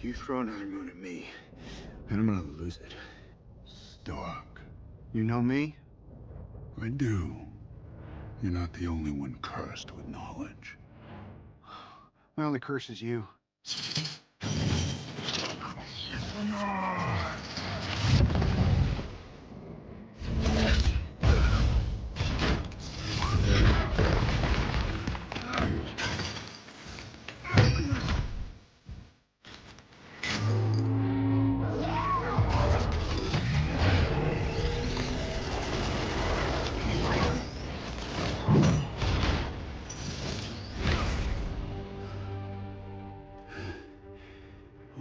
You throw another moon at me, and I'm gonna lose it. Stark. You know me? I do. You're not the only one cursed with knowledge. My only curse is you.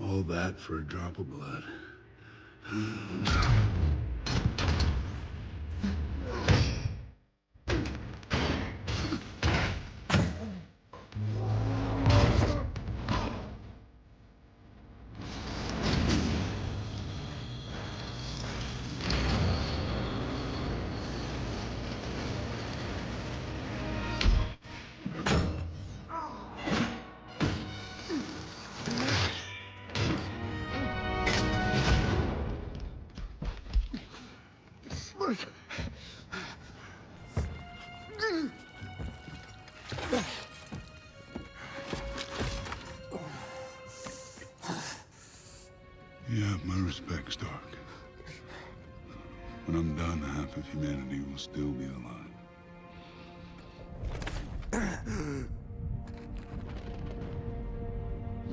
All that for a drop of blood. You have my respect, Stark. When I'm done, half of humanity will still be alive.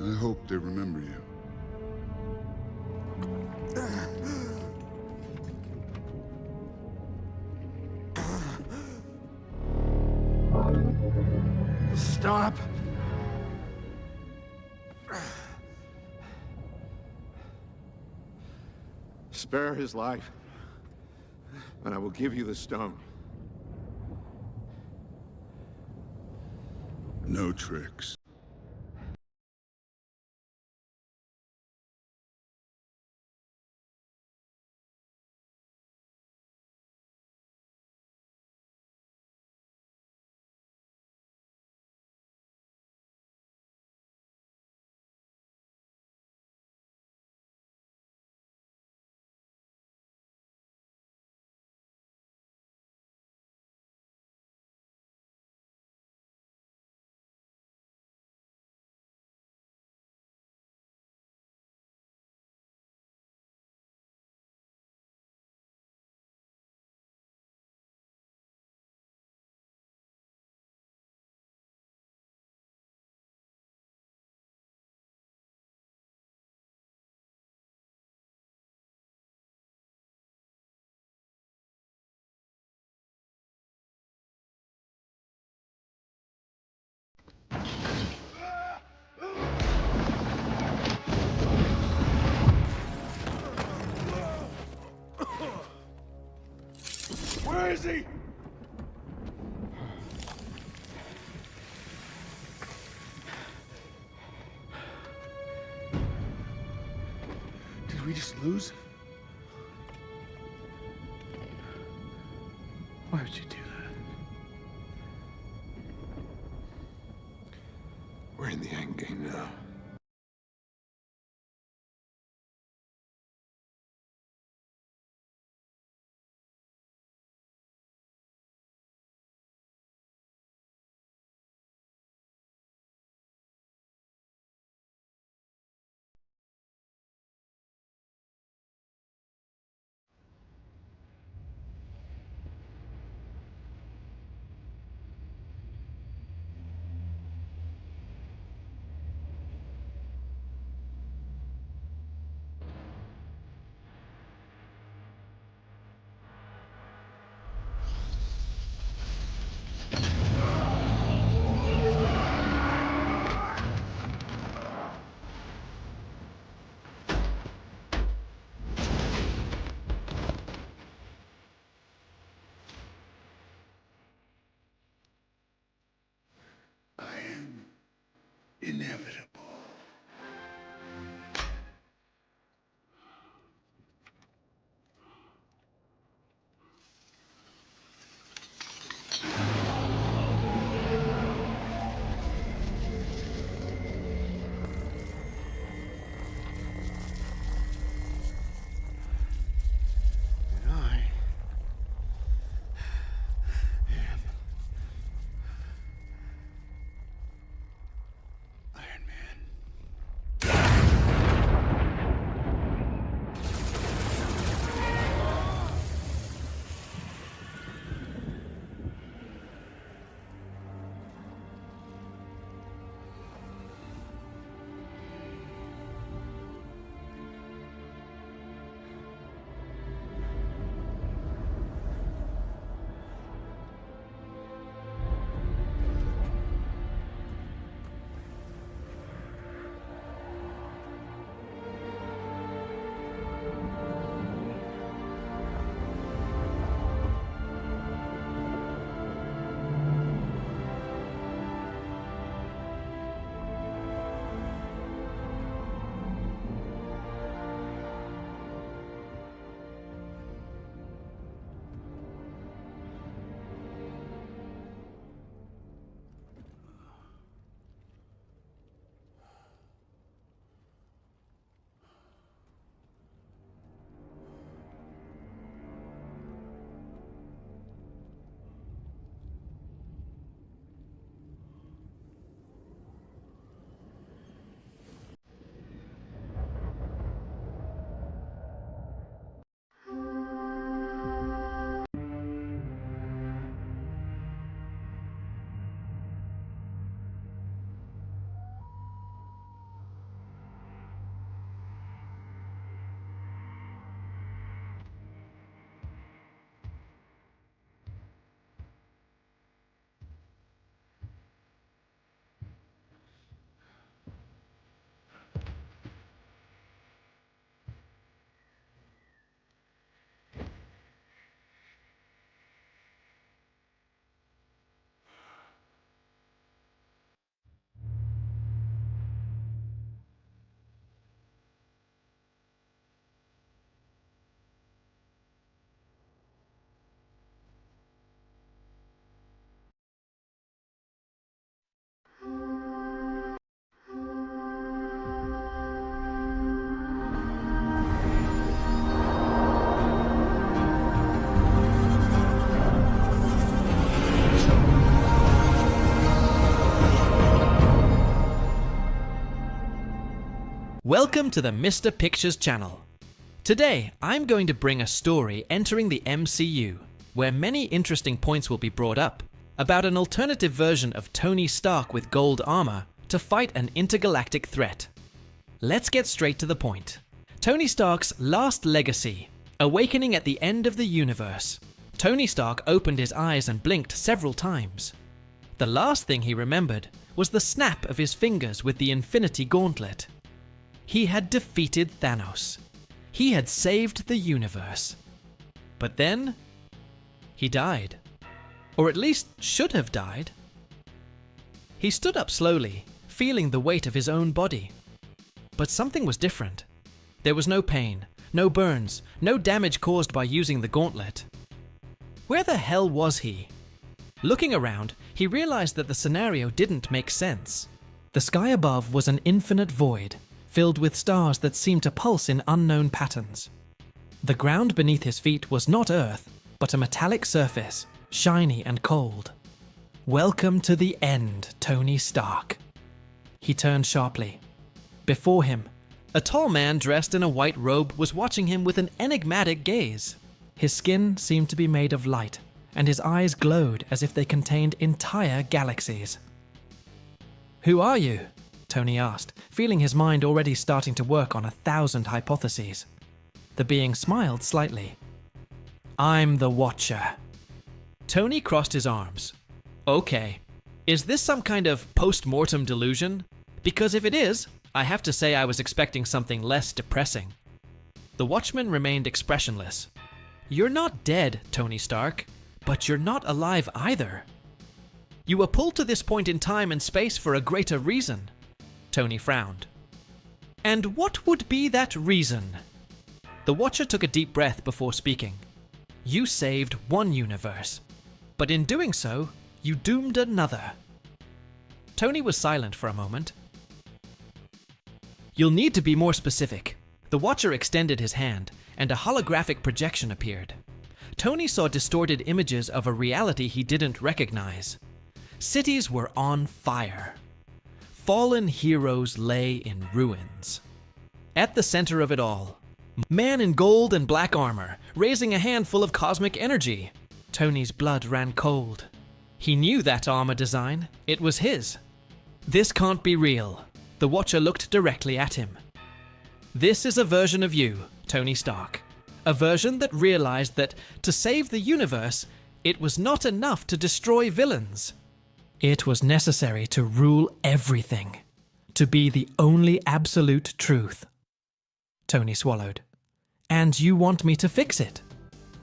I hope they remember you. Stop! Spare his life, and I will give you the stone. No tricks. Where is he? Did we just lose? Why would you do that? We're in the end game now. I am inevitable. Welcome to the Mr. Pictures channel. Today, I'm going to bring a story entering the MCU, where many interesting points will be brought up about an alternative version of Tony Stark with gold armor to fight an intergalactic threat. Let's get straight to the point. Tony Stark's last legacy, awakening at the end of the universe. Tony Stark opened his eyes and blinked several times. The last thing he remembered was the snap of his fingers with the Infinity Gauntlet. He had defeated Thanos. He had saved the universe. But then, he died. Or at least should have died. He stood up slowly, feeling the weight of his own body. But something was different. There was no pain, no burns, no damage caused by using the gauntlet. Where the hell was he? Looking around, he realized that the scenario didn't make sense. The sky above was an infinite void, filled with stars that seemed to pulse in unknown patterns. The ground beneath his feet was not Earth, but a metallic surface, shiny and cold. Welcome to the end, Tony Stark. He turned sharply. Before him, a tall man dressed in a white robe was watching him with an enigmatic gaze. His skin seemed to be made of light, and his eyes glowed as if they contained entire galaxies. "Who are you?" Tony asked, feeling his mind already starting to work on 1,000 hypotheses. The being smiled slightly. "I'm the Watcher." Tony crossed his arms. "Okay, is this some kind of post-mortem delusion? Because if it is, I have to say I was expecting something less depressing." The Watchman remained expressionless. "You're not dead, Tony Stark, but you're not alive either. You were pulled to this point in time and space for a greater reason." Tony frowned. "And what would be that reason?" The Watcher took a deep breath before speaking. "You saved one universe, but in doing so, you doomed another." Tony was silent for a moment. "You'll need to be more specific." The Watcher extended his hand, and a holographic projection appeared. Tony saw distorted images of a reality he didn't recognize. Cities were on fire. Fallen heroes lay in ruins. At the center of it all, man in gold and black armor, raising a handful of cosmic energy. Tony's blood ran cold. He knew that armor design. It was his. "This can't be real." The Watcher looked directly at him. "This is a version of you, Tony Stark. A version that realized that to save the universe, it was not enough to destroy villains. It was necessary to rule everything, to be the only absolute truth." Tony swallowed. "And you want me to fix it?"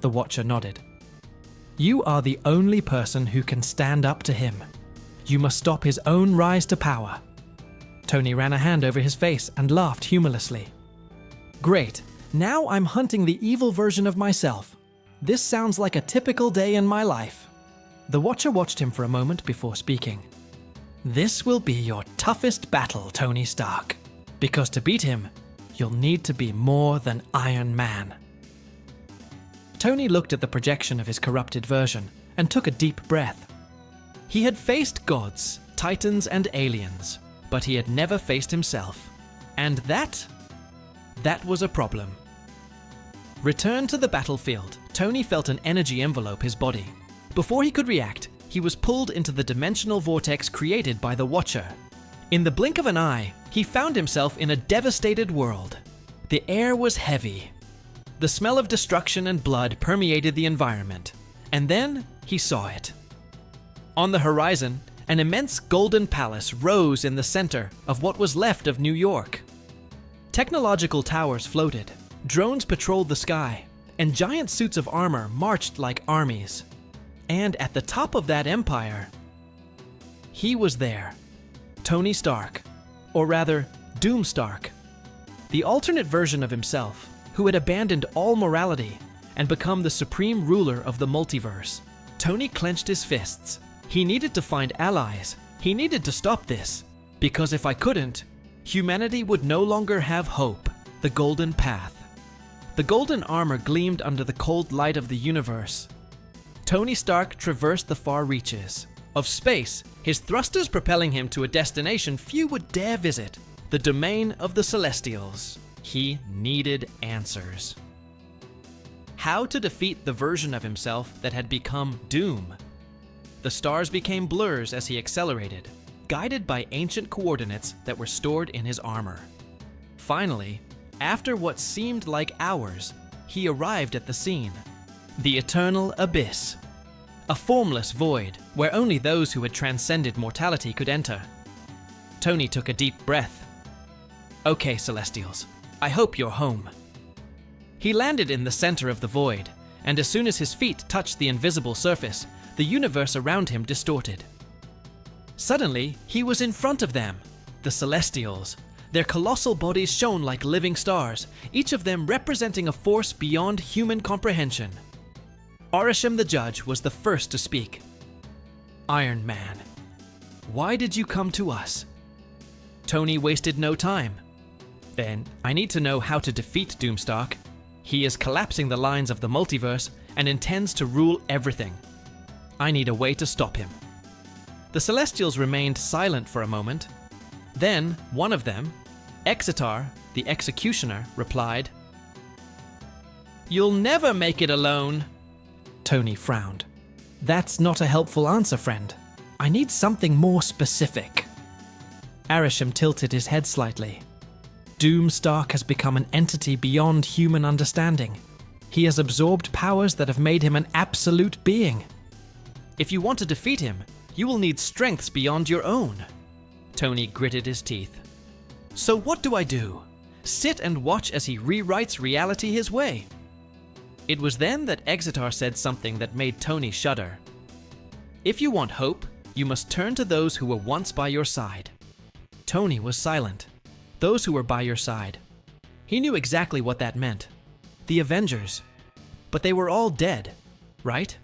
The Watcher nodded. "You are the only person who can stand up to him. You must stop his own rise to power." Tony ran a hand over his face and laughed humorlessly. "Great, now I'm hunting the evil version of myself. This sounds like a typical day in my life." The Watcher watched him for a moment before speaking. "This will be your toughest battle, Tony Stark, because to beat him, you'll need to be more than Iron Man." Tony looked at the projection of his corrupted version and took a deep breath. He had faced gods, titans, and aliens, but he had never faced himself. And that was a problem. Returned to the battlefield, Tony felt an energy envelope his body. Before he could react, he was pulled into the dimensional vortex created by the Watcher. In the blink of an eye, he found himself in a devastated world. The air was heavy. The smell of destruction and blood permeated the environment. And then he saw it. On the horizon, an immense golden palace rose in the center of what was left of New York. Technological towers floated, drones patrolled the sky, and giant suits of armor marched like armies. And at the top of that empire, he was there. Tony Stark, or rather, Doom Stark. The alternate version of himself, who had abandoned all morality and become the supreme ruler of the multiverse. Tony clenched his fists. He needed to find allies. He needed to stop this. Because if I couldn't, humanity would no longer have hope, the golden path. The golden armor gleamed under the cold light of the universe. Tony Stark traversed the far reaches of space, his thrusters propelling him to a destination few would dare visit, the domain of the Celestials. He needed answers. How to defeat the version of himself that had become Doom. The stars became blurs as he accelerated, guided by ancient coordinates that were stored in his armor. Finally, after what seemed like hours, he arrived at the scene. The Eternal Abyss. A formless void where only those who had transcended mortality could enter. Tony took a deep breath. Okay, Celestials, I hope you're home. He landed in the center of the void, and as soon as his feet touched the invisible surface, the universe around him distorted. Suddenly, he was in front of them, the Celestials. Their colossal bodies shone like living stars, each of them representing a force beyond human comprehension. Arishem the Judge was the first to speak. Iron Man, why did you come to us? Tony wasted no time. Then, I need to know how to defeat Doomstark. He is collapsing the lines of the multiverse and intends to rule everything. I need a way to stop him. The Celestials remained silent for a moment. Then, one of them, Exitar, the Executioner, replied, "You'll never make it alone." Tony frowned. That's not a helpful answer, friend. I need something more specific. Arishem tilted his head slightly. Doomstark has become an entity beyond human understanding. He has absorbed powers that have made him an absolute being. If you want to defeat him, you will need strengths beyond your own. Tony gritted his teeth. So what do I do? Sit and watch as he rewrites reality his way? It was then that Exitar said something that made Tony shudder. If you want hope, you must turn to those who were once by your side. Tony was silent. Those who were by your side. He knew exactly what that meant. The Avengers. But they were all dead, right?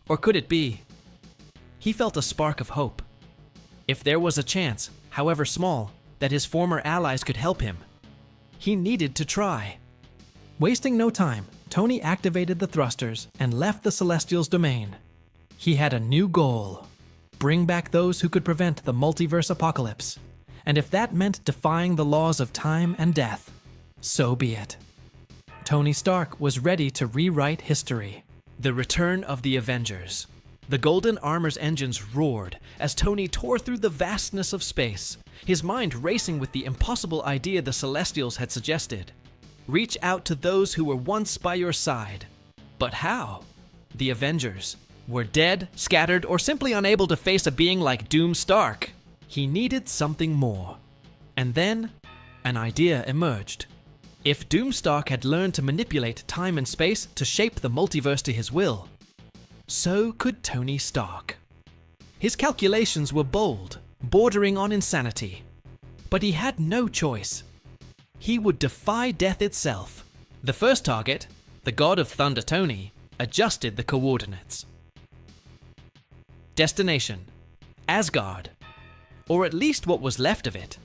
Or could it be? He felt a spark of hope. If there was a chance, however small, that his former allies could help him, he needed to try. Wasting no time, Tony activated the thrusters and left the Celestials' domain. He had a new goal. Bring back those who could prevent the multiverse apocalypse. And if that meant defying the laws of time and death, so be it. Tony Stark was ready to rewrite history. The return of the Avengers. The Golden Armor's engines roared as Tony tore through the vastness of space, his mind racing with the impossible idea the Celestials had suggested. Reach out to those who were once by your side. But how? The Avengers were dead, scattered, or simply unable to face a being like Doomstark. He needed something more. And then, an idea emerged. If Doomstark had learned to manipulate time and space to shape the multiverse to his will, so could Tony Stark. His calculations were bold, bordering on insanity. But he had no choice. He would defy death itself. The first target, the god of thunder Tony, adjusted the coordinates. Destination: Asgard. Or at least what was left of it.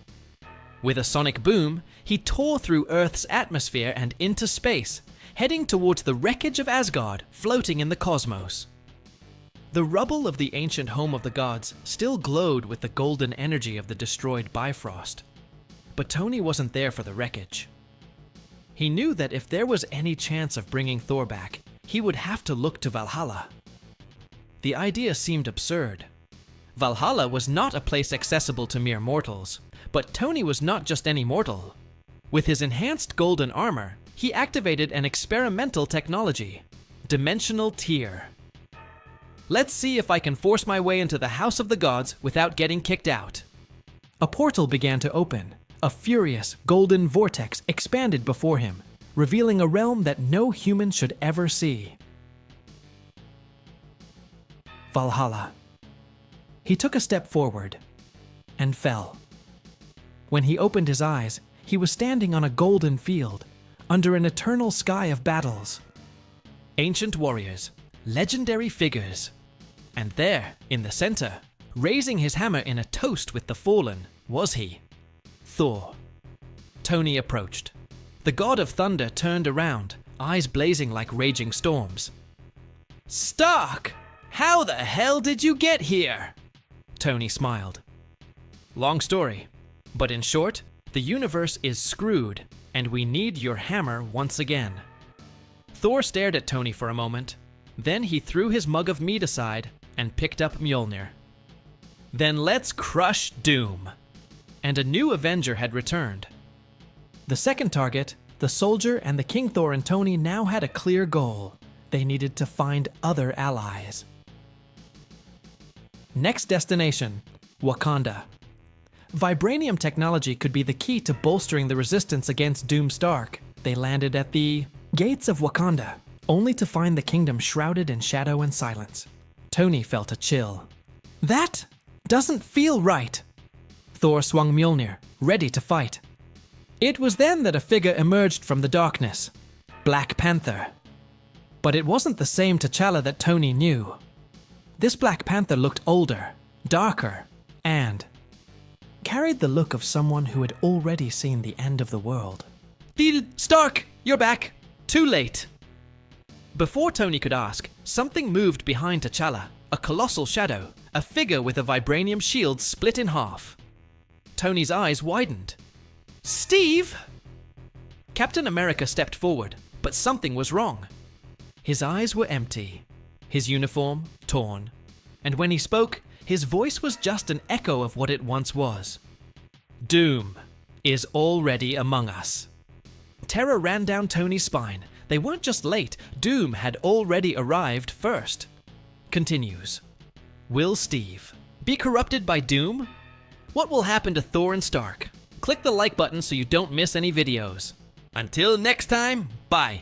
With a sonic boom, he tore through Earth's atmosphere and into space, heading towards the wreckage of Asgard floating in the cosmos. The rubble of the ancient home of the gods still glowed with the golden energy of the destroyed Bifrost. But Tony wasn't there for the wreckage. He knew that if there was any chance of bringing Thor back, he would have to look to Valhalla. The idea seemed absurd. Valhalla was not a place accessible to mere mortals, but Tony was not just any mortal. With his enhanced golden armor, he activated an experimental technology, Dimensional Tier. Let's see if I can force my way into the House of the Gods without getting kicked out. A portal began to open. A furious, golden vortex expanded before him, revealing a realm that no human should ever see. Valhalla. He took a step forward and fell. When he opened his eyes, he was standing on a golden field, under an eternal sky of battles. Ancient warriors, legendary figures. And there, in the center, raising his hammer in a toast with the fallen, was he, Thor. Tony approached. The god of thunder turned around, eyes blazing like raging storms. "Stark! How the hell did you get here?" Tony smiled. Long story, but in short, The universe is screwed, and we need your hammer once again. Thor stared at Tony for a moment. Then he threw his mug of mead aside and picked up Mjolnir. Then let's crush Doom. And a new Avenger had returned. The second target, the soldier and the King Thor and Tony now had a clear goal. They needed to find other allies. Next destination, Wakanda. Vibranium technology could be the key to bolstering the resistance against Doom Stark. They landed at the gates of Wakanda, only to find the kingdom shrouded in shadow and silence. Tony felt a chill. That doesn't feel right. Thor swung Mjolnir, ready to fight. It was then that a figure emerged from the darkness. Black Panther. But it wasn't the same T'Challa that Tony knew. This Black Panther looked older, darker, and carried the look of someone who had already seen the end of the world. Stark, you're back. Too late. Before Tony could ask, something moved behind T'Challa, a colossal shadow, a figure with a vibranium shield split in half. Tony's eyes widened. Steve! Captain America stepped forward, but something was wrong. His eyes were empty, his uniform torn, and when he spoke, his voice was just an echo of what it once was. Doom is already among us. Terror ran down Tony's spine. They weren't just late, Doom had already arrived first. Continues. Will Steve be corrupted by Doom? What will happen to Thor and Stark? Click the like button so you don't miss any videos. Until next time, bye.